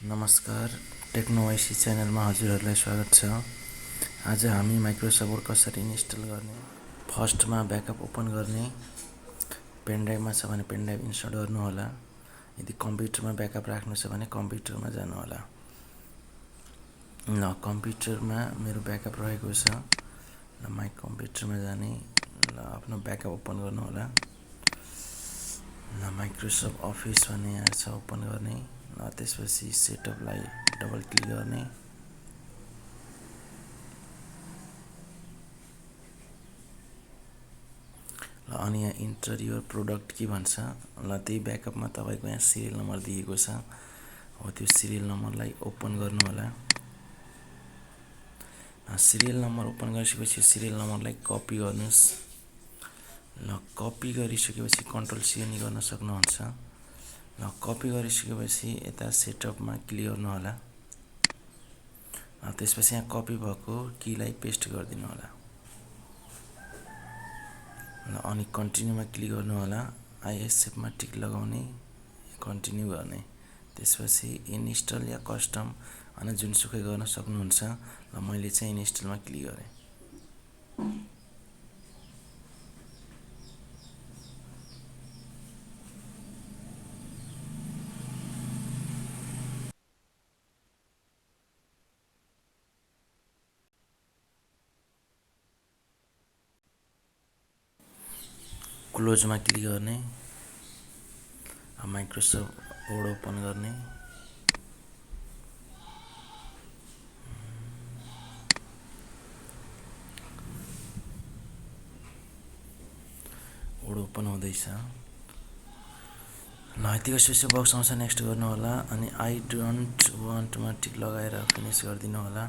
नमस्कार, टेक्नोवाइसी च्यानलमा हजुरहरूलाई स्वागत छ। आज हामी माइक्रोसफ्ट वर्ड कसरी इन्स्टल गर्ने, फर्स्टमा ब्याकअप ओपन गर्ने, पेनड्राइभमा छ भने पेनड्राइभ इन्स्टल गर्नुहोला। यदि कम्प्युटरमा ब्याकअप राख्नु छ भने कम्प्युटरमा जानुहोला। ल कम्प्युटरमा मेरो ब्याकअप रहेको छ। ल माइ कम्प्युटरमा जाने, ल आफ्नो ब्याकअप ओपन गर्नुहोला। ल माइक्रोसफ्ट अफिस भन्ने यहाँ छ, ओपन गर्ने। ल त्यसपछि सेटअपलाई डबल क्लिक गर्ने। ल अनि यहाँ इन्टर योर प्रोडक्ट के भन्छ। ल त्यही ब्याकअपमा तपाईँको यहाँ सिरियल नम्बर दिएको छ, हो त्यो सिरियल नम्बरलाई ओपन गर्नुहोला। सिरियल नम्बर ओपन गरिसकेपछि सिरियल नम्बरलाई कपी गर्नुहोस्। ल कपी गरिसकेपछि कन्ट्रोल सी नि गर्न सक्नुहुन्छ। ल कपी गरिसकेपछि यता सेटअपमा क्लिक गर्नुहोला। त्यसपछि यहाँ कपी भएको कीलाई पेस्ट गरिदिनु होला। ल अनि कन्टिन्यूमा क्लिक गर्नुहोला। आइएसएफमा टिक लगाउने, कन्टिन्यू गर्ने। त्यसपछि इन्स्टल या कस्टम अनि जुनसुकै गर्न सक्नुहुन्छ। ल मैले चाहिँ इन्स्टलमा क्लिक गरेँ। क्लोजमा क्लिक गर्ने, माइक्रोसफ्ट वर्ड ओपन गर्ने। वर्ड ओपन हुँदैछ। ल यति गरेपछि बक्स आउँछ, नेक्स्ट गर्नु होला। अनि आई डोन्ट वान्टमा टिक लगाएर फिनिस गरिदिनु होला।